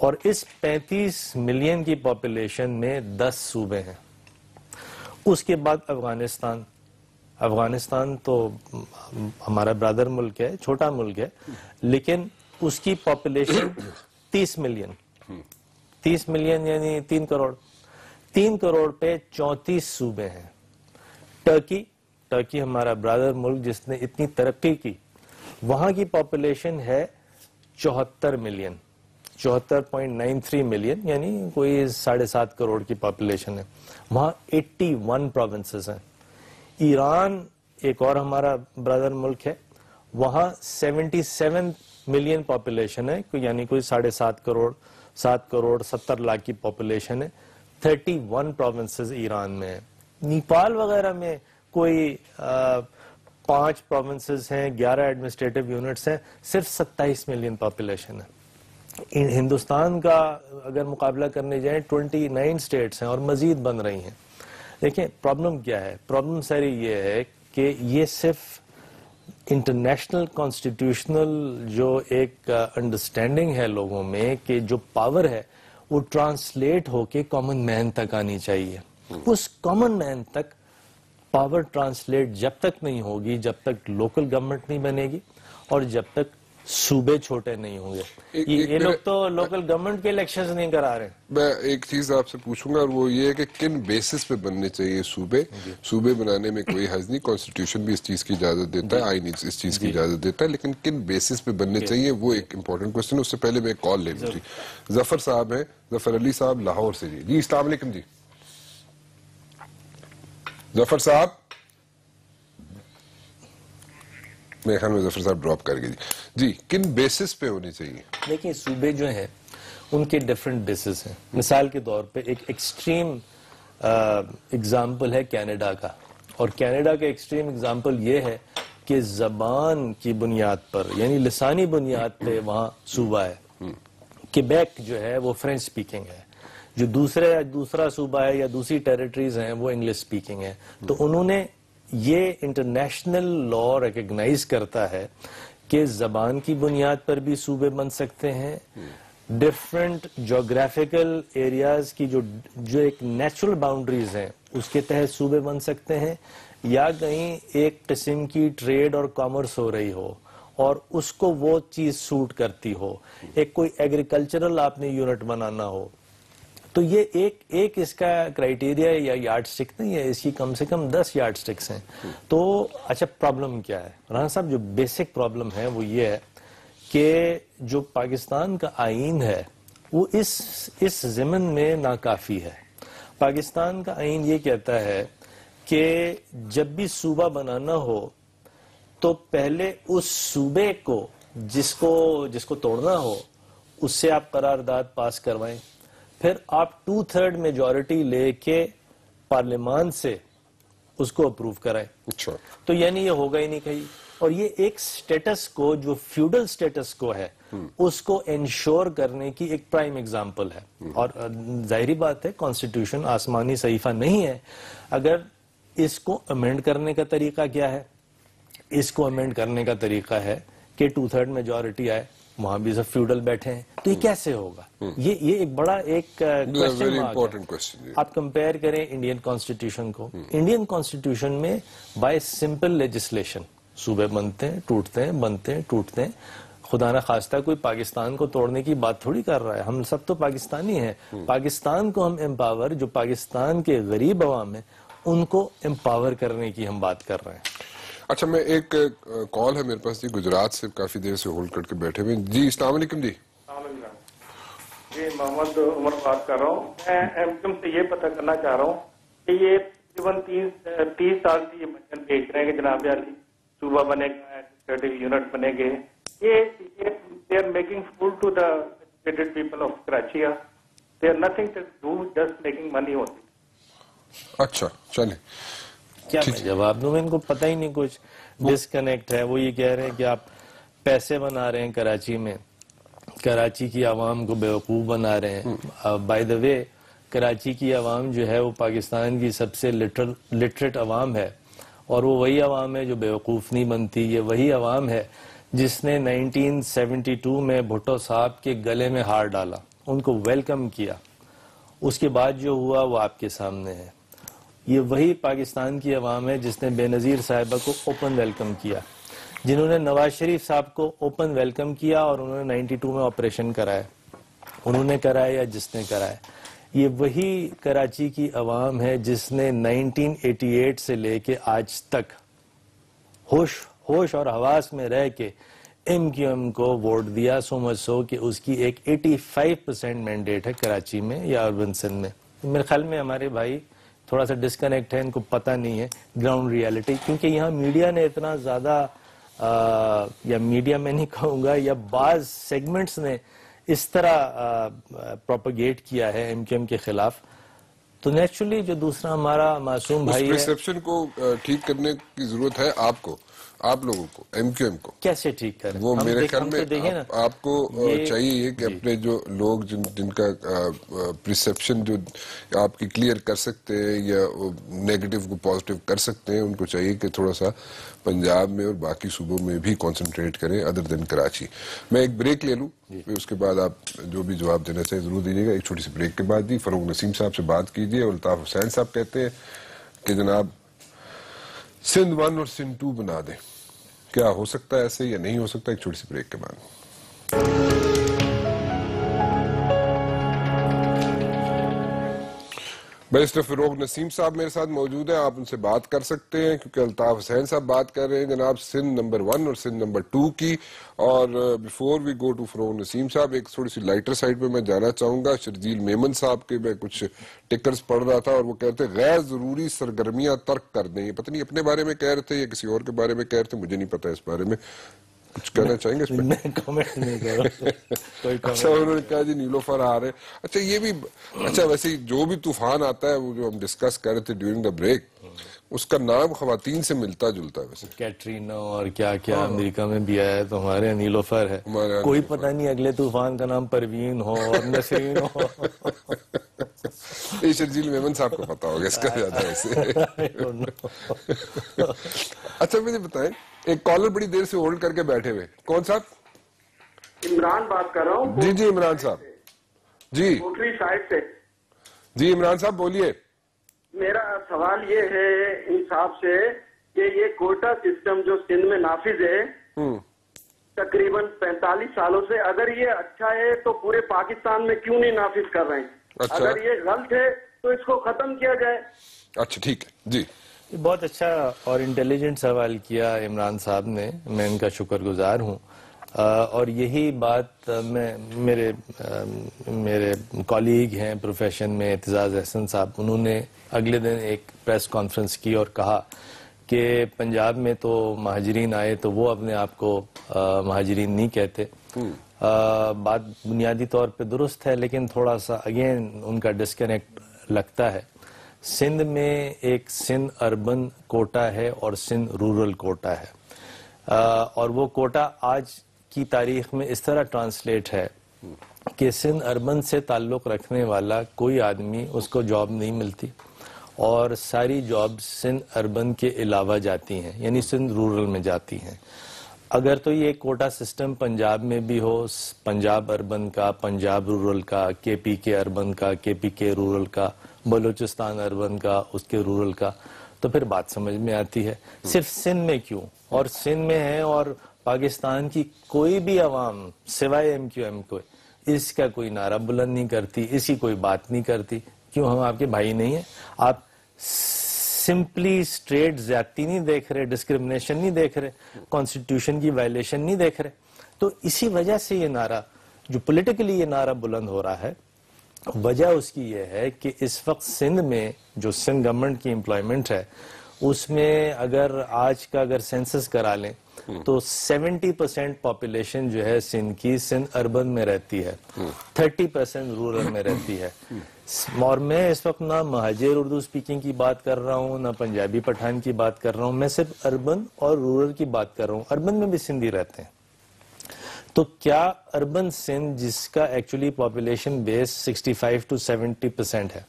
اور اس 35 ملین کی پاپولیشن میں 10 صوبے ہیں. اس کے بعد افغانستان تو ہمارا برادر ملک ہے, چھوٹا ملک ہے, لیکن اس کی پاپولیشن 30 ملین یعنی 3 کروڑ. 3 کروڑ پہ 34 صوبے ہیں. ٹرکی ہمارا برادر ملک جس نے اتنی ترقی کی, وہاں کی پاپولیشن ہے 74 ملین, 74.93 ملین یعنی کوئی 7.5 کروڑ کی پاپولیشن ہے. وہاں 81 پروونسز ہیں. ایران ایک اور ہمارا برادر ملک ہے, وہاں 77 ملین پاپولیشن ہے, یعنی کوئی 7.5 کروڑ 7 کروڑ 70 لاکھ کی پاپولیشن ہے. 31 پروونسز ایران میں ہیں. نیپال وغیرہ میں کوئی 5 پروونسز ہیں, 11 ایڈمنسٹریٹو یونٹس ہیں, صرف 27 ملین پاپولیشن ہے. ہندوستان کا اگر مقابلہ کرنے جائیں 29 اسٹیٹس ہیں اور مزید بن رہی ہیں. دیکھیں پرابلم کیا ہے, پرابلم ساری یہ ہے کہ یہ صرف انٹرنیشنل کانسٹیٹیوشنل جو ایک انڈرسٹینڈنگ ہے لوگوں میں کہ جو پاور ہے وہ ٹرانسلیٹ ہو کے کامن مین تک آنی چاہیے. اس کامن مین تک پاور ٹرانسلیٹ جب تک نہیں ہوگی, جب تک لوکل گورنمنٹ نہیں بنے گی اور جب تک صوبے چھوٹے نہیں ہوں گے. یہ لوگ تو لوکل گورنمنٹ کے الیکشنز نہیں کرا رہے. میں ایک چیز آپ سے پوچھوں گا اور وہ یہ ہے کہ کن بیسس پہ بننے چاہیے صوبے. صوبے بنانے میں کوئی حرج نہیں, کانسٹیٹیوشن بھی اس چیز کی اجازت دیتا ہے, آئین اس چیز کی اجازت دیتا ہے, لیکن کن بیسس پہ بننے چاہیے وہ ایک امپورٹنٹ کوشچن ہے. اس سے پہلے میں ایک کال لے لوں. جی ظفر صاحب ہیں, ظفر علی صاحب لاہور سے. جی السلام علیکم. جی ظفر صاحب, میرے خیال میں ظفر صاحب ڈراپ کر گئے. جی کن بیسس پہ ہونی چاہیے؟ دیکھیں صوبے جو ہیں ان کے ڈیفرنٹ بیسس ہیں. مثال کے طور پہ ایک ایکسٹریم اگزامپل ہے کینیڈا کا, اور کینیڈا کا ایکسٹریم اگزامپل یہ ہے کہ زبان کی بنیاد پر یعنی لسانی بنیاد پہ وہاں صوبہ ہے. کیبیک جو ہے وہ فرینچ سپیکنگ ہے, جو دوسرا صوبہ ہے یا دوسری ٹیریٹریز ہیں وہ انگلش سپیکنگ ہے. تو انہوں نے یہ انٹرنیشنل لا ریکگنائز کرتا ہے کہ زبان کی بنیاد پر بھی صوبے بن سکتے ہیں. ڈفرنٹ جغرافیکل ایریاز کی جو ایک نیچرل باؤنڈریز ہیں اس کے تحت صوبے بن سکتے ہیں, یا کہیں ایک قسم کی ٹریڈ اور کامرس ہو رہی ہو اور اس کو وہ چیز سوٹ کرتی ہو, ایک کوئی ایگریکلچرل آپ نے یونٹ بنانا ہو. تو یہ ایک اس کا کرائیٹیریا یا یارڈ سٹک نہیں ہے, اس کی کم سے کم 10 یارڈ سٹکس ہیں. تو اچھا پرابلم کیا ہے رانا صاحب؟ جو بیسک پرابلم ہے وہ یہ ہے کہ جو پاکستان کا آئین ہے وہ اس ضمن میں ناکافی ہے. پاکستان کا آئین یہ کہتا ہے کہ جب بھی صوبہ بنانا ہو تو پہلے اس صوبے کو جس کو توڑنا ہو اس سے آپ قرارداد پاس کروائیں, پھر آپ 2/3 میجورٹی لے کے پارلیمان سے اس کو اپروو کرائیں. تو یعنی یہ ہوگا ہی نہیں کہیں. اور یہ ایک سٹیٹس کو جو فیوڈل سٹیٹس کو ہے اس کو انشور کرنے کی ایک پرائم ایگزامپل ہے. اور ظاہری بات ہے کانسٹیٹیوشن آسمانی صحیفہ نہیں ہے. اگر اس کو امینڈ کرنے کا طریقہ کیا ہے؟ اس کو امینڈ کرنے کا طریقہ ہے کہ 2/3 میجورٹی آئے, وہاں بھی سب فیوڈل بیٹھے ہیں, تو یہ کیسے ہوگا؟ یہ ایک بڑا ایک کوسچن مارک ہے. آپ کمپیئر کریں انڈین کانسٹیٹیوشن کو. انڈین کانسٹیٹیوشن میں بائی سمپل لیجسلیشن صوبے بنتے ہیں, ٹوٹتے ہیں, بنتے ہیں, ٹوٹتے ہیں. خدا نہ خواستہ کوئی پاکستان کو توڑنے کی بات تھوڑی کر رہا ہے, ہم سب تو پاکستانی ہیں. پاکستان کو ہم امپاور, جو پاکستان کے غریب عوام ہیں ان کو امپاور کرنے کی ہم بات کر رہے ہیں. اچھا میں ایک کال ہے میرے پاس جی گجرات سے, کافی دیر سے ہولڈ کر کے بیٹھے ہوئے. جی السلام علیکم. جی جی محمد عمر بات کر رہا ہوں. میں ایم سے یہ پتہ کرنا چاہ رہا ہوں کہ یہ تقریباً 30 سال سے یہ بچن بھیج رہے ہیں کہ جناب علی صوبہ بنے گا, ایڈمنسٹریٹو یونٹ بنے گے. یہ they are making fool to the educated people of Karachi. They are nothing to do, just making money only. اچھا چلیں کیا میں جواب دوں؟ ان کو پتہ ہی نہیں, کچھ ڈسکنیکٹ ہے. وہ یہ کہہ رہے ہیں کہ آپ پیسے بنا رہے ہیں کراچی میں, کراچی کی عوام کو بیوقوف بنا رہے ہیں. بائی دا وے کراچی کی عوام جو ہے وہ پاکستان کی سب سے لٹریٹ عوام ہے, اور وہ وہی عوام ہے جو بیوقوف نہیں بنتی. یہ وہی عوام ہے جس نے 1972 میں بھٹو صاحب کے گلے میں ہار ڈالا. ان کو ویلکم کیا، اس کے بعد جو ہوا وہ آپ کے سامنے ہے. یہ وہی پاکستان کی عوام ہے جس نے بے نظیر صاحبہ کو اوپن ویلکم کیا، جنہوں نے نواز شریف صاحب کو اوپن ویلکم کیا اور انہوں نے 92 میں آپریشن کرایا، انہوں نے کرایا یا جس نے کرایا. یہ وہی کراچی کی عوام ہے جس نے 1988 سے لے کے آج تک ہوش اور حواس میں رہ کے ایم کیو ایم کو ووٹ دیا، سو مچ سو کہ اس کی ایک 85% مینڈیٹ ہے کراچی میں یا اربن سندھ میں. میرے خیال میں ہمارے بھائی تھوڑا سا ڈسکنیکٹ ہے، ان کو پتہ نہیں ہے گراؤنڈ ریالٹی، کیونکہ یہاں میڈیا نے اتنا زیادہ یا میڈیا میں نہیں کہوں گا، یا بعض سیگمنٹس نے اس طرح پروپیگیٹ کیا ہے ایم کیو ایم کے خلاف. تو نیچرلی جو دوسرا ہمارا معصوم بھائی ہے، پرسپشن کو ٹھیک کرنے کی ضرورت ہے آپ لوگوں کو، ایم کیو ایم کو کیسے ٹھیک کریں؟ وہ میرے خیال میں آپ کو چاہیے یہ کہ اپنے جو لوگ جن کا پرسپشن جو آپ کی کلیئر کر سکتے ہیں یا نیگیٹو کو پازیٹیو کر سکتے ہیں، ان کو چاہیے کہ تھوڑا سا پنجاب میں اور باقی صوبوں میں بھی کنسنٹریٹ کریں ادر دین کراچی. میں ایک بریک لے لوں، پھر اس کے بعد آپ جو بھی جواب دینا چاہیں ضرور دیجیے گا. ایک چھوٹی سی بریک کے بعد جی فروغ نسیم صاحب سے بات کیجیے. الطاف حسین صاحب کہتے ہیں کہ جناب سندھ 1 اور سندھ 2 بنا دیں، کیا ہو سکتا ہے ایسے یا نہیں ہو سکتا؟ ایک چھوٹی سی بریک کے بعد. بیرسٹر فروغ نسیم صاحب میرے ساتھ موجود ہیں، آپ ان سے بات کر سکتے ہیں کیونکہ الطاف حسین صاحب بات کر رہے ہیں جناب سندھ نمبر 1 اور سندھ نمبر 2 کی. اور بیفور وی گو ٹو فروغ نسیم صاحب، ایک تھوڑی سی لائٹر سائڈ پہ میں جانا چاہوں گا. شرجیل میمن صاحب کے میں کچھ ٹکرز پڑھ رہا تھا اور وہ کہتے ہیں غیر ضروری سرگرمیاں ترک کر دیں. پتہ نہیں اپنے بارے میں کہہ رہے تھے یا کسی اور کے بارے میں کہہ رہے تھے، مجھے نہیں پتا اس بارے میں. کچھ کہنا چاہیں گے اس پہ؟ میں کمنٹ نہیں کر رہا. اچھا انہوں نے کہا جی نیلوفر آ رہے. اچھا یہ بھی اچھا، ویسے جو بھی طوفان آتا ہے وہ جو ہم ڈسکس کر رہے تھے ڈیورنگ دا بریک، اس کا نام خواتین سے ملتا جلتا ہے. ویسے کیٹرینا اور کیا کیا امریکہ میں بھی آیا ہے، تو ہمارے نیلوفر ہے. کوئی پتہ نہیں اگلے طوفان کا نام پروین ہو اور نسرین ہو. یہ شرجیل میمن صاحب کو پتا ہوگا اس کا زیادہ ویسے. اچھا مجھے بتائیں، ایک کالر بڑی دیر سے ہولڈ کر کے بیٹھے ہوئے، کون صاحب؟ عمران بات کر رہا ہوں. جی عمران صاحب. جی کوٹری سائڈ سے. جی عمران صاحب بولیے. میرا سوال یہ ہے انصاف سے کہ یہ کوٹا سسٹم جو سندھ میں نافذ ہے تقریباً 45 سالوں سے، اگر یہ اچھا ہے تو پورے پاکستان میں کیوں نہیں نافذ کر رہے ہیں؟ اگر یہ غلط ہے تو اس کو ختم کیا جائے. اچھا ٹھیک ہے جی. بہت اچھا اور انٹیلیجنٹ سوال کیا عمران صاحب نے، میں ان کا شکر گزار ہوں. اور یہی بات میرے کولیگ ہیں پروفیشن میں اعتزاز احسن صاحب، انہوں نے اگلے دن ایک پریس کانفرنس کی اور کہا کہ پنجاب میں تو مہاجرین آئے تو وہ اپنے آپ کو مہاجرین نہیں کہتے. بات بنیادی طور پہ درست ہے، لیکن تھوڑا سا اگین ان کا ڈسکنیکٹ لگتا ہے. سندھ میں ایک سندھ اربن کوٹا ہے اور سندھ رورل کوٹا ہے، اور وہ کوٹا آج کی تاریخ میں اس طرح ٹرانسلیٹ ہے کہ سندھ اربن سے تعلق رکھنے والا کوئی آدمی اس کو جاب نہیں ملتی، اور ساری جاب سندھ اربن کے علاوہ جاتی ہیں، یعنی سندھ رورل میں جاتی ہیں. اگر تو یہ کوٹا سسٹم پنجاب میں بھی ہو، پنجاب اربن کا، پنجاب رورل کا، کے پی کے اربن کا، کے پی کے رورل کا، بلوچستان اربن کا، اس کے رورل کا، تو پھر بات سمجھ میں آتی ہے. صرف سندھ میں کیوں؟ اور سندھ میں ہے، اور پاکستان کی کوئی بھی عوام سوائے ایم کیو ایم کو اس کا کوئی نعرہ بلند نہیں کرتی، اسی کوئی بات نہیں کرتی. کیوں؟ ہم آپ کے بھائی نہیں ہیں؟ آپ سمپلی اسٹریٹ زیادتی نہیں دیکھ رہے، ڈسکرمنیشن نہیں دیکھ رہے، کانسٹیٹیوشن کی وائلیشن نہیں دیکھ رہے. تو اسی وجہ سے یہ نعرہ جو پولیٹیکلی یہ نعرہ بلند ہو رہا ہے، وجہ اس کی یہ ہے کہ اس وقت سندھ میں جو سندھ گورنمنٹ کی امپلائمنٹ ہے، اس میں آج کا اگر سینسس کرا لیں تو 70% پاپولیشن جو ہے سندھ کی سندھ اربن میں رہتی ہے، 30% رورل میں رہتی ہے. اور میں اس وقت نہ مہاجر اردو سپیکنگ کی بات کر رہا ہوں، نہ پنجابی پٹھان کی بات کر رہا ہوں، میں صرف اربن اور رورل کی بات کر رہا ہوں. اربن میں بھی سندھی رہتے ہیں. تو کیا اربن سندھ جس کا ایکچولی پاپولیشن بیس 65 to 70% ہے،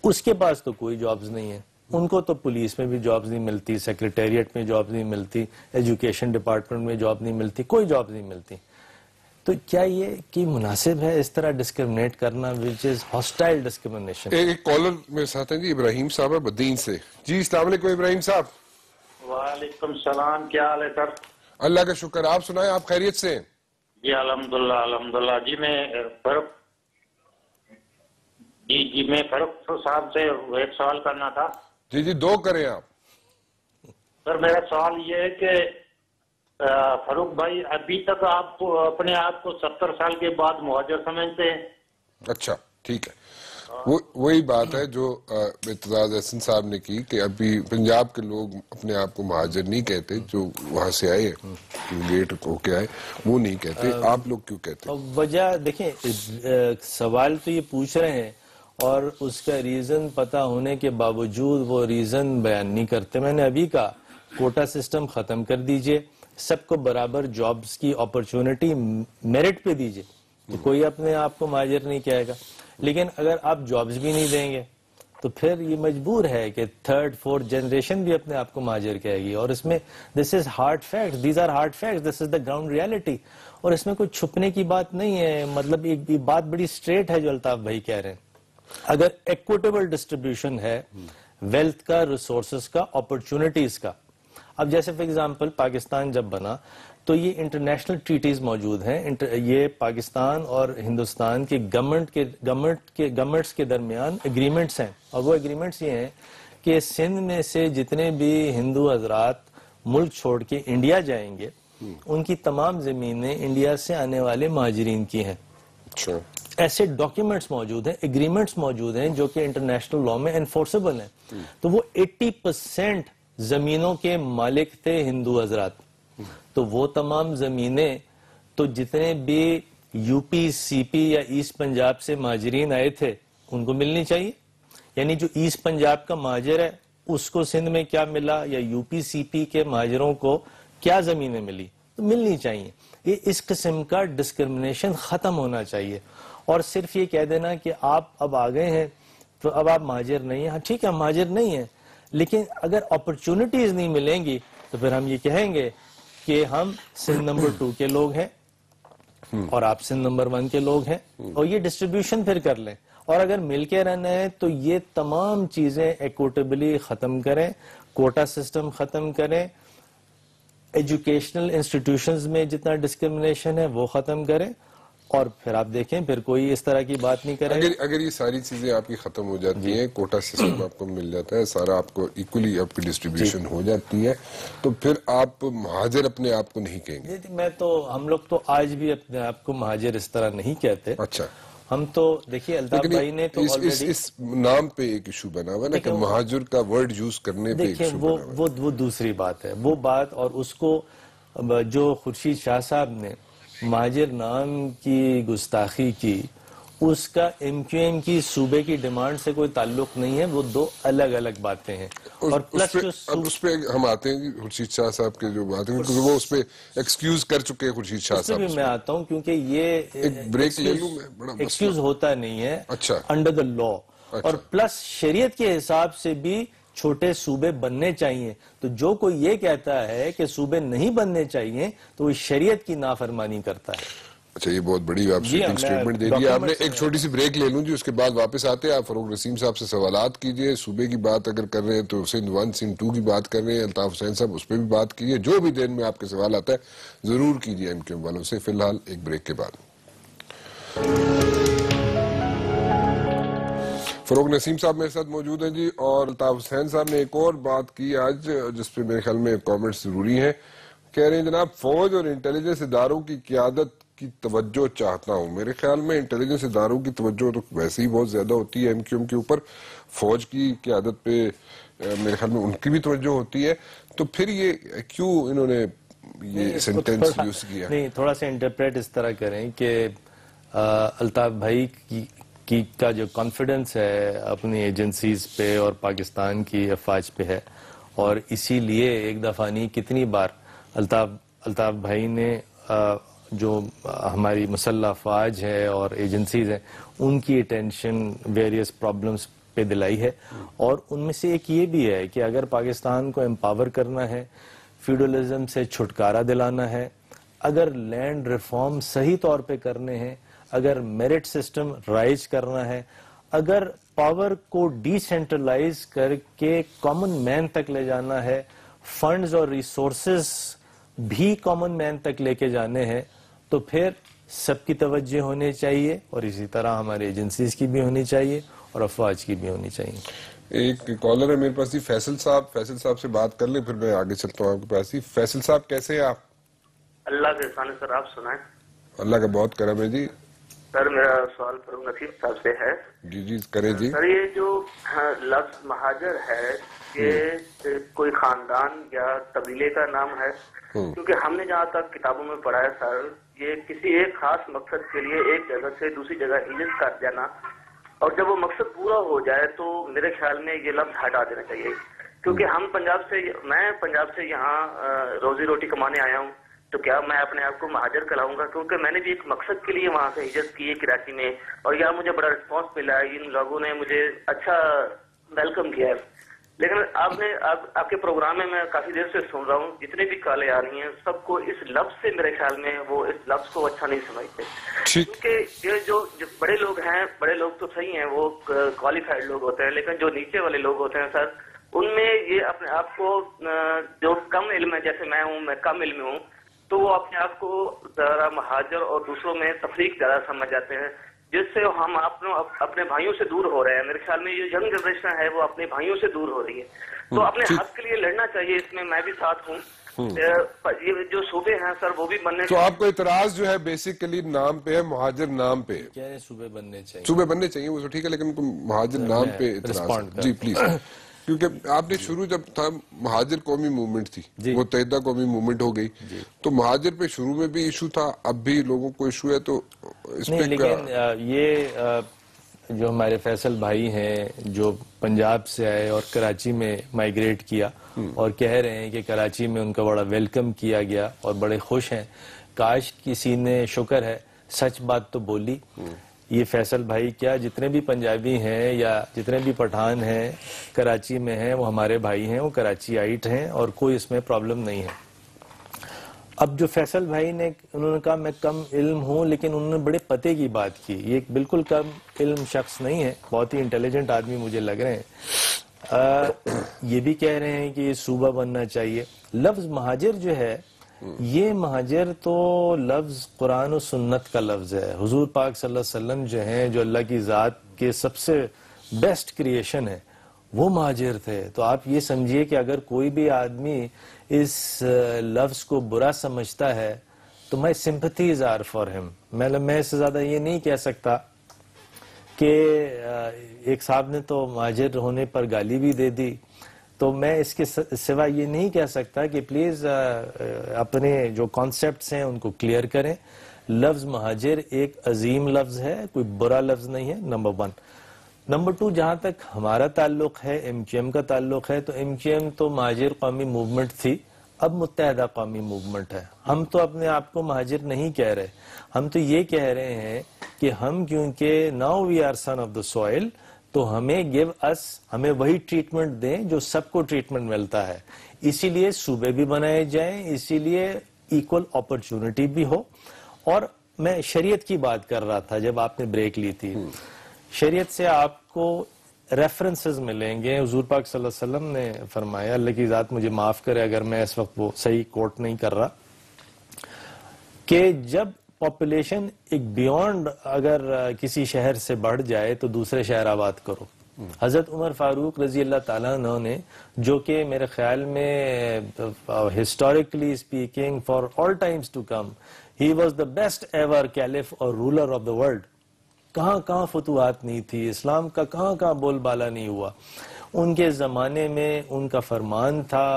اس کے پاس تو کوئی جابز نہیں ہے. ان کو تو پولیس میں بھی جابز نہیں ملتی، سیکریٹریٹ میں جابز نہیں ملتی، ایجوکیشن ڈپارٹمنٹ میں جاب نہیں ملتی، کوئی جابز نہیں ملتی. تو کیا یہ کہ مناسب ہے اس طرح ڈسکرمنیٹ کرنا which is hostile discrimination؟ ایک کالر میرے ساتھ ہیں جی، ابراہیم صاحب ہے بدین سے. جی السلام علیکم ابراہیم صاحب. وعلیکم السلام، کیا حال ہے سر؟ اللہ کا شکر، آپ سنائیں، آپ خیریت سے ہیں؟ جی الحمدللہ الحمدللہ. جی میں فاروق میں فاروق صاحب سے ایک سوال کرنا تھا. جی جی دو کریں آپ. سر میرا سوال یہ ہے کہ فاروق بھائی ابھی تک آپ کو اپنے آپ کو 70 سال کے بعد مہاجر سمجھتے ہیں؟ اچھا ٹھیک ہے، وہی بات ہے جو اعتزاز احسن صاحب نے کی کہ ابھی پنجاب کے لوگ اپنے آپ کو مہاجر نہیں کہتے، جو وہاں سے آئے لیٹ ہو کے آئے وہ نہیں کہتے. آپ لوگ کیوں کہتے ہیں؟ وجہ دیکھیں، سوال تو یہ پوچھ رہے ہیں اور اس کا ریزن پتہ ہونے کے باوجود وہ ریزن بیان نہیں کرتے. میں نے ابھی کہا کوٹا سسٹم ختم کر دیجئے، سب کو برابر جابز کی اپرچونٹی میرٹ پہ دیجئے تو کوئی اپنے آپ کو مہاجر نہیں کہے گا. لیکن اگر آپ جابز بھی نہیں دیں گے تو پھر یہ مجبور ہے کہ 3rd 4th جنریشن بھی اپنے آپ کو مہاجر کہے گی. اور اس میں this is hard facts, these are hard facts, this is the ground reality. اور اس میں کوئی چھپنے کی بات نہیں ہے. مطلب ایک بات بڑی اسٹریٹ ہے جو الطاف بھائی کہہ رہے ہیں. اگر ایکوٹیبل ڈسٹریبیوشن ہے ویلتھ کا، ریسورسز کا، اپرچونٹیز کا. اب جیسے فار ایگزامپل پاکستان جب بنا تو یہ انٹرنیشنل ٹریٹیز موجود ہیں. یہ پاکستان اور ہندوستان کے گورنمنٹس کے درمیان اگریمنٹس ہیں، اور وہ اگریمنٹس یہ ہیں کہ سندھ میں سے جتنے بھی ہندو حضرات ملک چھوڑ کے انڈیا جائیں گے ان کی تمام زمینیں انڈیا سے آنے والے مہاجرین کی ہیں. ایسے ڈاکیومنٹس موجود ہیں، اگریمنٹس موجود ہیں جو کہ انٹرنیشنل لا میں انفورسبل ہیں. تو وہ 80% زمینوں کے مالک تھے ہندو حضرات. تو وہ تمام زمینیں تو جتنے بھی یو پی، سی پی یا ایسٹ پنجاب سے مہاجرین آئے تھے ان کو ملنی چاہیے. یعنی جو ایسٹ پنجاب کا مہاجر ہے اس کو سندھ میں کیا ملا، یا یو پی سی پی کے مہاجروں کو کیا زمینیں ملی، تو ملنی چاہیے. یہ اس قسم کا ڈسکرمنیشن ختم ہونا چاہیے. اور صرف یہ کہہ دینا کہ آپ اب آ گئے ہیں تو اب آپ مہاجر نہیں ہیں. ہاں ٹھیک ہے، مہاجر نہیں ہیں، لیکن اگر اپرچونٹیز نہیں ملیں گی تو پھر ہم یہ کہیں گے کہ ہم سندھ نمبر 2 کے لوگ ہیں اور آپ سندھ نمبر 1 کے لوگ ہیں، اور یہ ڈسٹریبیوشن پھر کر لیں. اور اگر مل کے رہنا ہے تو یہ تمام چیزیں ایکوٹیبلی ختم کریں، کوٹا سسٹم ختم کریں، ایجوکیشنل انسٹیٹیوشنز میں جتنا ڈسکرمنیشن ہے وہ ختم کریں، اور پھر آپ دیکھیں پھر کوئی اس طرح کی بات نہیں کرے. اگر یہ ساری چیزیں آپ کی ختم ہو جاتی ہیں، کوٹا سسٹم آپ کو مل جاتا ہے، سارا آپ کو ایکولی آپ کی ڈسٹریبیوشن ہو جاتی ہے، تو پھر آپ مہاجر اپنے آپ کو نہیں کہیں گے. ہم لوگ تو آج بھی اپنے آپ کو مہاجر اس طرح نہیں کہتے. اچھا، ہم تو دیکھیے الطاف بھائی نے تو اس نام پہ ایک ایشو بنا ہوا نا کہ مہاجر کا ورڈ یوز کرنے پہ ایک ایشو بنا ہوا. وہ دوسری بات ہے، وہ بات. اور اس کو جو خورشید شاہ صاحب نے مہاجر نام کی گستاخی کی، اس کا ایم کیو ایم کی صوبے کی ڈیمانڈ سے کوئی تعلق نہیں ہے. وہ دو الگ الگ باتیں ہیں. اور پلس اس پہ ہم آتے ہیں خورشید شاہ صاحب کے جو بات ہے وہ اس پہ ایکسکیوز کر چکے ہیں خورشید شاہ صاحب. بھی میں آتا ہوں کیونکہ یہ ایک بریک لے لوں میں، بڑا ایکسکیوز ہوتا نہیں ہے اچھا انڈر دا لا. اور پلس شریعت کے حساب سے بھی چھوٹے صوبے بننے چاہیے. تو جو کوئی یہ کہتا ہے کہ صوبے نہیں بننے چاہیے تو وہ شریعت کی نافرمانی کرتا ہے. اچھا، یہ بہت بڑی آپ سٹیٹمنٹ دے دی آپ نے. ایک چھوٹی سی بریک لے لوں جی، اس کے بعد واپس آتے ہیں. آپ فاروق نسیم صاحب سے سوالات کیجئے. صوبے کی بات اگر کر رہے ہیں تو سندھ 1 سندھ 2 کی بات کر رہے ہیں، الطاف حسین صاحب اس پہ بھی بات کیجئے. جو بھی دین میں آپ کے سوال آتا ہے ضرور کیجئے ایم کیو ایم والوں سے. فی الحال ایک بریک کے بعد فاروق نسیم صاحب میرے ساتھ موجود ہیں جی، اور الطاف حسین صاحب نے ایک اور بات کی آج جس پہ میرے خیال میں کامنٹس ضروری ہیں. کہہ رہے ہیں جناب فوج اور انٹیلیجنس اداروں کی قیادت کی توجہ چاہتا ہوں. میرے خیال میں انٹیلیجنس اداروں کی توجہ تو ویسے ہی بہت زیادہ ہوتی ہے ایم کیو ایم کے اوپر. فوج کی قیادت پہ میرے خیال میں ان کی بھی توجہ ہوتی ہے. تو پھر یہ کیوں انہوں نے یہ سینٹینس یوز کیا؟ نہیں، تھوڑا سا انٹرپریٹ اس طرح کریں کہ الطاف بھائی کا جو کانفیڈنس ہے اپنی ایجنسیز پہ اور پاکستان کی افواج پہ ہے، اور اسی لیے ایک دفعہ نہیں کتنی بار الطاف بھائی نے جو ہماری مسلح افواج ہے اور ایجنسیز ہیں ان کی اٹینشن ویریس پرابلمس پہ دلائی ہے. اور ان میں سے ایک یہ بھی ہے کہ اگر پاکستان کو امپاور کرنا ہے، فیوڈلزم سے چھٹکارا دلانا ہے، اگر لینڈ ریفارم صحیح طور پہ کرنے ہیں، اگر میرٹ سسٹم رائز کرنا ہے، اگر پاور کو ڈی سینٹرلائز کر کے کامن مین تک لے جانا ہے، فنڈز اور ریسورسز بھی کامن مین تک لے کے جانے ہیں، تو پھر سب کی توجہ ہونی چاہیے، اور اسی طرح ہمارے ایجنسیز کی بھی ہونی چاہیے اور افواج کی بھی ہونی چاہیے. ایک کالر ہے میرے پاس جی، فیصل صاحب سے بات کر لیں پھر میں آگے چلتا ہوں آپ کے پاس. فیصل صاحب کیسے ہیں آپ؟ اللہ کے احسان ہے سر، آپ سنائیں. اللہ کا بہت کرم ہے جی. سر میرا سوال فاروق نصیر صاحب سے ہے. جی کریں جی. سر یہ جو لفظ مہاجر ہے یہ کوئی خاندان یا قبیلے کا نام ہے؟ کیونکہ ہم نے جہاں تک کتابوں میں پڑھا ہے سر، یہ کسی ایک خاص مقصد کے لیے ایک جگہ سے دوسری جگہ ہجرت کر جانا، اور جب وہ مقصد پورا ہو جائے تو میرے خیال میں یہ لفظ ہٹا دینا چاہیے. کیونکہ میں پنجاب سے یہاں روزی روٹی کمانے آیا ہوں، تو کیا میں اپنے آپ کو مہاجر کہلاؤں گا؟ کیونکہ میں نے بھی ایک مقصد کے لیے وہاں سے ہجرت کی ہے کراچی میں، اور یہاں مجھے بڑا رسپانس ملا ہے، ان لوگوں نے مجھے اچھا ویلکم کیا ہے. لیکن آپ کے پروگرام میں کافی دیر سے سن رہا ہوں، جتنے بھی کالیں آ رہی ہیں سب کو اس لفظ سے میرے خیال میں وہ اس لفظ کو اچھا نہیں سمجھتے. کیونکہ یہ جو بڑے لوگ ہیں، بڑے لوگ تو صحیح ہیں، وہ کوالیفائڈ لوگ ہوتے ہیں، لیکن جو نیچے والے لوگ ہوتے ہیں سر، ان میں یہ اپنے آپ کو جو کم علم ہے، جیسے میں ہوں، میں کم علم ہوں، تو وہ اپنے آپ کو ذرا مہاجر اور دوسروں میں تفریق زیادہ سمجھ جاتے ہیں، جس سے ہم اپنے بھائیوں سے دور ہو رہے ہیں. میرے خیال میں یہ ینگ جنریشن ہے وہ اپنے بھائیوں سے دور ہو رہی ہے، تو اپنے حق کے لیے لڑنا چاہیے. اس میں بھی ساتھ ہوں. یہ جو صوبے ہیں سر وہ بھی بننے، تو آپ کو اعتراض جو ہے بیسیکلی نام پہ ہے، مہاجر نام پہ کیا ہے، صوبے بننے چاہیے وہ ٹھیک ہے، لیکن مہاجر نام پہ اعتراض. جی پلیز. کیونکہ آپ نے شروع جب تھا مہاجر قومی موومنٹ تھی، وہ متحدہ قومی موومنٹ ہو گئی، تو مہاجر پہ شروع میں بھی ایشو تھا، اب بھی لوگوں کو ایشو ہے، تو اس پہ لیکن یہ جو ہمارے فیصل بھائی ہیں جو پنجاب سے آئے اور کراچی میں مائیگریٹ کیا اور کہہ رہے ہیں کہ کراچی میں ان کا بڑا ویلکم کیا گیا اور بڑے خوش ہیں، کاش کسی نے شکر ہے سچ بات تو بولی. یہ فیصل بھائی کیا جتنے بھی پنجابی ہیں یا جتنے بھی پٹھان ہیں کراچی میں ہیں وہ ہمارے بھائی ہیں، وہ کراچی آئٹ ہیں اور کوئی اس میں پرابلم نہیں ہے. اب جو فیصل بھائی نے انہوں نے کہا میں کم علم ہوں، لیکن انہوں نے بڑے پتے کی بات کی. یہ بالکل کم علم شخص نہیں ہے، بہت ہی انٹیلیجنٹ آدمی مجھے لگ رہے ہیں. یہ بھی کہہ رہے ہیں کہ یہ صوبہ بننا چاہیے. لفظ مہاجر جو ہے، یہ مہاجر تو لفظ قرآن و سنت کا لفظ ہے. حضور پاک صلی اللہ علیہ وسلم جو ہیں، جو اللہ کی ذات کے سب سے بیسٹ کریشن ہے، وہ مہاجر تھے. تو آپ یہ سمجھیے کہ اگر کوئی بھی آدمی اس لفظ کو برا سمجھتا ہے تو my sympathies are for him. میں اس سے زیادہ یہ نہیں کہہ سکتا کہ ایک صاحب نے تو مہاجر ہونے پر گالی بھی دے دی، تو میں اس کے سوا یہ نہیں کہہ سکتا کہ پلیز اپنے جو کانسیپٹس ہیں ان کو کلیئر کریں. لفظ مہاجر ایک عظیم لفظ ہے، کوئی برا لفظ نہیں ہے، نمبر 1. نمبر 2، جہاں تک ہمارا تعلق ہے، ایم کیو ایم کا تعلق ہے، تو ایم کیو ایم تو مہاجر قومی موومنٹ تھی، اب متحدہ قومی موومنٹ ہے. ہم تو اپنے آپ کو مہاجر نہیں کہہ رہے، ہم تو یہ کہہ رہے ہیں کہ ہم کیونکہ now we are son of the soil, تو ہمیں گیو اس، ہمیں وہی ٹریٹمنٹ دیں جو سب کو ٹریٹمنٹ ملتا ہے. اسی لیے صوبے بھی بنائے جائیں، اسی لیے ایکول اپرچونٹی بھی ہو. اور میں شریعت کی بات کر رہا تھا جب آپ نے بریک لی تھی، شریعت سے آپ کو ریفرنسز ملیں گے. حضور پاک صلی اللہ علیہ وسلم نے فرمایا، اللہ کی ذات مجھے معاف کرے اگر میں اس وقت وہ صحیح کوٹ نہیں کر رہا، کہ جب پاپولیشن ایک بیونڈ اگر کسی شہر سے بڑھ جائے تو دوسرے شہر آباد کرو. حضرت عمر فاروق رضی اللہ تعالیٰ عنہ نے، جو کہ میرے خیال میں historically speaking for all times to come he was the best ever caliph اور رولر آف دا ورلڈ. کہاں فتوحات نہیں تھی، اسلام کا کہاں بول بالا نہیں ہوا. ان کے زمانے میں ان کا فرمان تھا،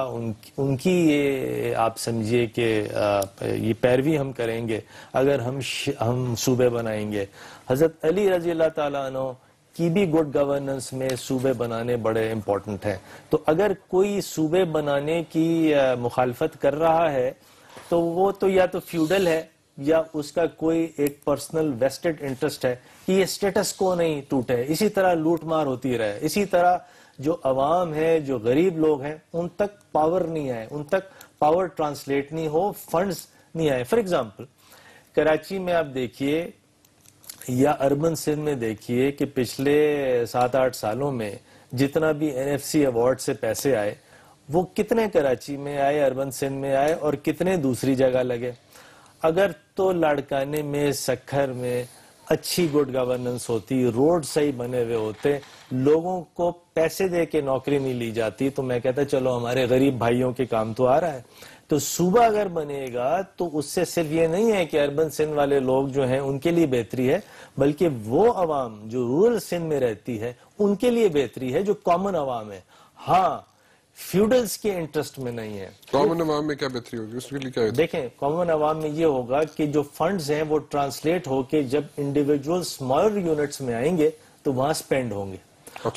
ان کی یہ آپ سمجھیے کہ یہ پیروی ہم کریں گے اگر ہم صوبے بنائیں گے. حضرت علی رضی اللہ تعالیٰ عنہ کی بھی گڈ گورننس میں صوبے بنانے بڑے امپورٹنٹ ہیں. تو اگر کوئی صوبے بنانے کی مخالفت کر رہا ہے تو وہ تو یا تو فیوڈل ہے یا اس کا کوئی ایک پرسنل ویسٹڈ انٹرسٹ ہے کہ یہ سٹیٹس کو نہیں ٹوٹے، اسی طرح لوٹ مار ہوتی رہے، اسی طرح جو عوام ہے، جو غریب لوگ ہیں، ان تک پاور نہیں آئے، ان تک پاور ٹرانسلیٹ نہیں ہو، فنڈز نہیں آئے. فار ایگزامپل کراچی میں آپ دیکھیے یا اربن سندھ میں دیکھیے کہ پچھلے 7-8 سالوں میں جتنا بھی NFC ایوارڈ سے پیسے آئے وہ کتنے کراچی میں آئے, اربن سندھ میں آئے, اور کتنے دوسری جگہ لگے. اگر تو لاڑکانے میں, سکھر میں اچھی گڈ گورننس ہوتی, روڈ صحیح بنے ہوئے ہوتے, لوگوں کو پیسے دے کے نوکری نہیں لی جاتی, تو میں کہتا چلو ہمارے غریب بھائیوں کے کام تو آ رہا ہے. تو صوبہ اگر بنے گا تو اس سے صرف یہ نہیں ہے کہ اربن سندھ والے لوگ جو ہیں ان کے لیے بہتری ہے, بلکہ وہ عوام جو رورل سندھ میں رہتی ہے ان کے لیے بہتری ہے جو کامن عوام ہے. ہاں فیوڈلز کے انٹرسٹ میں نہیں ہے. کامن عوام میں کیا بہتری ہوگی, اس کے لیے کیا ہے؟ دیکھیں کامن عوام میں یہ ہوگا کہ جو فنڈز ہیں وہ ٹرانسلیٹ ہو کے جب انڈیویجول اسمالر یونٹس میں آئیں گے تو وہاں سپینڈ ہوں گے,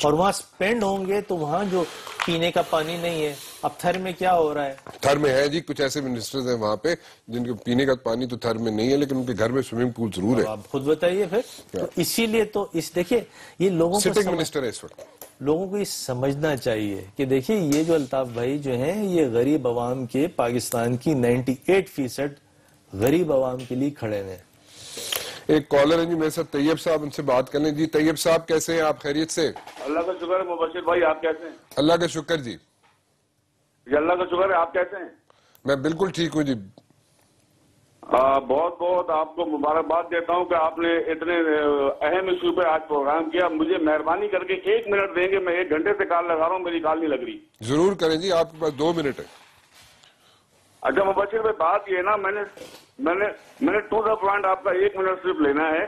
اور وہاں سپینڈ ہوں گے تو وہاں جو پینے کا پانی نہیں ہے. اب تھر میں کیا ہو رہا ہے, تھر میں ہے جی کچھ ایسے منسٹرز ہیں وہاں پہ جن کے پینے کا پانی تو تھر میں نہیں ہے, لیکن ان کے گھر میں سوئمنگ پول ضرور ہے. آپ خود بتائیے پھر. تو اسی لیے تو دیکھیے یہ لوگوں سٹنگ کو منسٹر ہے اس وقت, لوگوں کو یہ سمجھنا چاہیے کہ دیکھیے یہ جو الطاف بھائی جو ہیں یہ غریب عوام کے, پاکستان کی 98% غریب عوام کے لیے کھڑے ہیں. ایک کالر ہے جی میرے ساتھ, طیب صاحب, ان سے بات کر لیں. جی طیب صاحب کیسے ہیں آپ, خیریت سے؟ اللہ کا شکر ہے. مبشر بھائی آپ کیسے ہیں؟ اللہ کا شکر جی. جی اللہ کا شکر ہے. آپ کیسے ہیں؟ میں بالکل ٹھیک ہوں جی. بہت بہت آپ کو مبارکباد دیتا ہوں کہ آپ نے اتنے اہم ایشو پہ آج پروگرام کیا. مجھے مہربانی کر کے 1 منٹ دیں گے, میں 1 گھنٹے سے کال لگا رہا ہوں, میری کال نہیں لگ رہی. ضرور کریں جی, آپ کے پاس 2 منٹ ہے. اچھا مبشر بھائی بات یہ نا, میں نے ٹو دا پوائنٹ آپ کا 1 منٹ صرف لینا ہے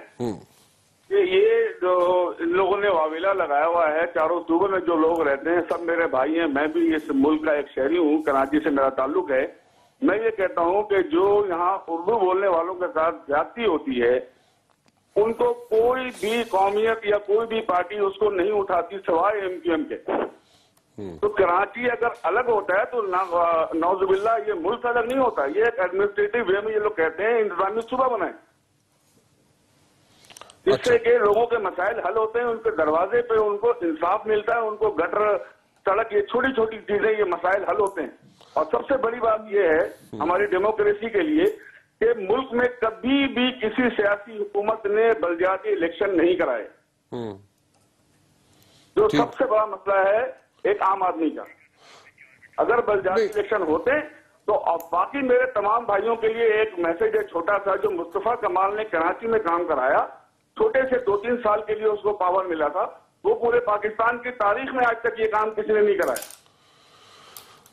کہ یہ جو ان لوگوں نے واویلا لگایا ہوا ہے چاروں صوبوں میں جو لوگ رہتے ہیں سب میرے بھائی ہیں. میں بھی اس ملک کا ایک شہری ہوں, کراچی سے میرا تعلق ہے. میں یہ کہتا ہوں کہ جو یہاں اردو بولنے والوں کے ساتھ زیادتی ہوتی ہے ان کو کوئی بھی قومیت یا کوئی بھی پارٹی اس کو نہیں اٹھاتی سوائے MQM کے. تو کراچی اگر الگ ہوتا ہے تو نعوذ باللہ یہ ملک الگ نہیں ہوتا. یہ ایک ایڈمنسٹریٹو وے میں یہ لوگ کہتے ہیں انتظامی صوبہ بنائیں, اس سے کہ لوگوں کے مسائل حل ہوتے ہیں, ان کے دروازے پہ ان کو انصاف ملتا ہے, ان کو گٹر سڑک یہ چھوٹی چھوٹی چیزیں یہ مسائل حل ہوتے ہیں. اور سب سے بڑی بات یہ ہے ہماری ڈیموکریسی کے لیے کہ ملک میں کبھی بھی کسی سیاسی حکومت نے بلدیاتی الیکشن نہیں کرائے. جو سب سے بڑا مسئلہ ہے ایک عام آدمی کا. اگر بلدیاتی الیکشن ہوتے تو باقی میرے تمام بھائیوں کے لیے ایک میسج ہے چھوٹا سا, جو مصطفیٰ کمال نے کراچی میں کام کرایا, چھوٹے سے 2-3 سال کے لیے اس کو پاور ملا تھا, وہ پورے پاکستان کی تاریخ میں آج تک یہ کام کسی نے نہیں کرایا.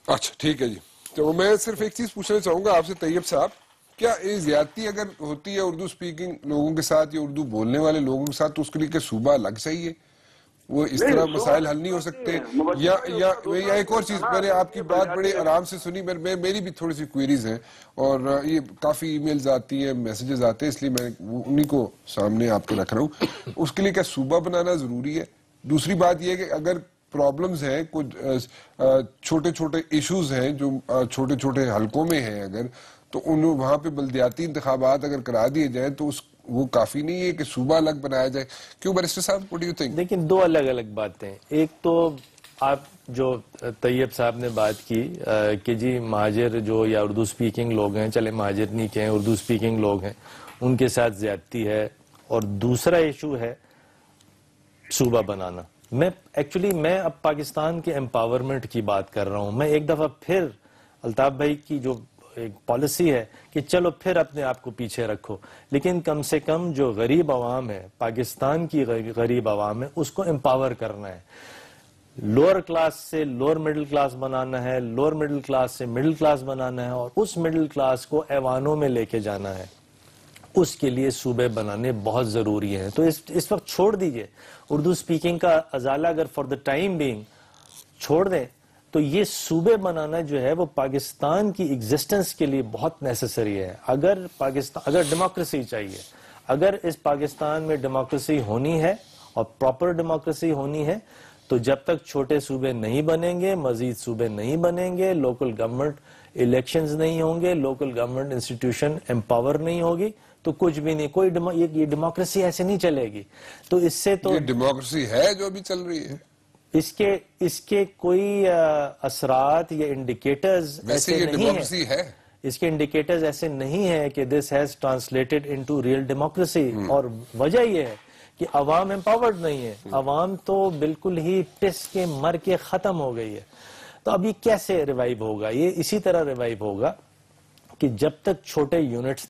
اچھا ٹھیک ہے جی. تو میں صرف ایک چیز پوچھنا چاہوں گا آپ سے طیب صاحب, کیا یہ زیادتی اگر ہوتی ہے اردو سپیکنگ لوگوں کے ساتھ یا اردو بولنے والے لوگوں کے ساتھ تو اس کے لیے کہ صوبہ الگ چاہیے, وہ اس طرح مسائل حل نہیں ہو سکتے؟ یا ایک اور چیز, میں نے آپ کی بات بڑے آرام سے سنی, میری بھی تھوڑی سی کوئریز ہیں اور یہ کافی ای میلز آتی ہیں, میسیجز آتے ہیں, اس لیے میں انہی کو سامنے آپ کے رکھ رہا ہوں. اس کے لیے کیا صوبہ بنانا ضروری ہے؟ دوسری بات یہ کہ اگر پرابلمز ہیں, کچھ چھوٹے چھوٹے ایشوز ہیں جو چھوٹے چھوٹے حلقوں میں ہیں, اگر تو وہاں پہ بلدیاتی انتخابات اگر کرا دیے جائیں تو وہ کافی نہیں ہے کہ صوبہ الگ بنایا جائے. کیوں بیرسٹر صاحب, what do you think؟ لیکن 2 الگ الگ باتیں. ایک تو آپ جو طیب صاحب نے بات کی کہ جی مہاجر جو یا اردو سپیکنگ لوگ ہیں, چلے مہاجر نہیں کہیں, اردو سپیکنگ لوگ ہیں, ان کے ساتھ زیادتی ہے. اور دوسرا ایشو ہے صوبہ بنانا. میں اب پاکستان کے امپاورمنٹ کی بات کر رہا ہوں. میں ایک دفعہ پھر الطاف بھائی کی جو ایک پالیسی ہے کہ چلو پھر اپنے آپ کو پیچھے رکھو, لیکن کم سے کم جو غریب عوام ہے, پاکستان کی غریب عوام ہے, اس کو امپاور کرنا ہے. لوور کلاس سے لوور مڈل کلاس بنانا ہے, لوور مڈل کلاس سے مڈل کلاس بنانا ہے, اور اس مڈل کلاس کو ایوانوں میں لے کے جانا ہے. اس کے لیے صوبے بنانے بہت ضروری ہیں. تو اس وقت چھوڑ دیجئے اردو سپیکنگ کا ازالہ, اگر فار دا ٹائم بینگ چھوڑ دیں تو یہ صوبے بنانا جو ہے وہ پاکستان کی ایگزسٹنس کے لیے بہت نیسیسری ہے. اگر ڈیموکریسی چاہیے, اگر اس پاکستان میں ڈیموکریسی ہونی ہے اور پراپر ڈیموکریسی ہونی ہے, تو جب تک چھوٹے صوبے نہیں بنیں گے, مزید صوبے نہیں بنیں گے, لوکل گورنمنٹ الیکشنز نہیں ہوں گے, لوکل گورنمنٹ انسٹیٹیوشن امپاور نہیں ہوگی, تو کچھ بھی نہیں. یہ ڈیموکریسی ایسے نہیں چلے گی. تو اس سے تو ڈیموکریسی ہے جو بھی چل رہی ہے, اس کے کوئی اثرات یا انڈیکیٹرز ویسے یہ ڈیموکریسی ہے. اس کے انڈیکیٹرز ایسے نہیں ہیں کہ this has translated into real democracy, اور وجہ یہ ہے کہ عوام امپاورڈ نہیں ہے، عوام تو بالکل ہی پس کے مر کے ختم ہو گئی ہے. تو اب یہ کیسے ریوائیو ہوگا؟ یہ اسی طرح ریوائیو ہوگا کہ جب تک چھوٹے یونٹس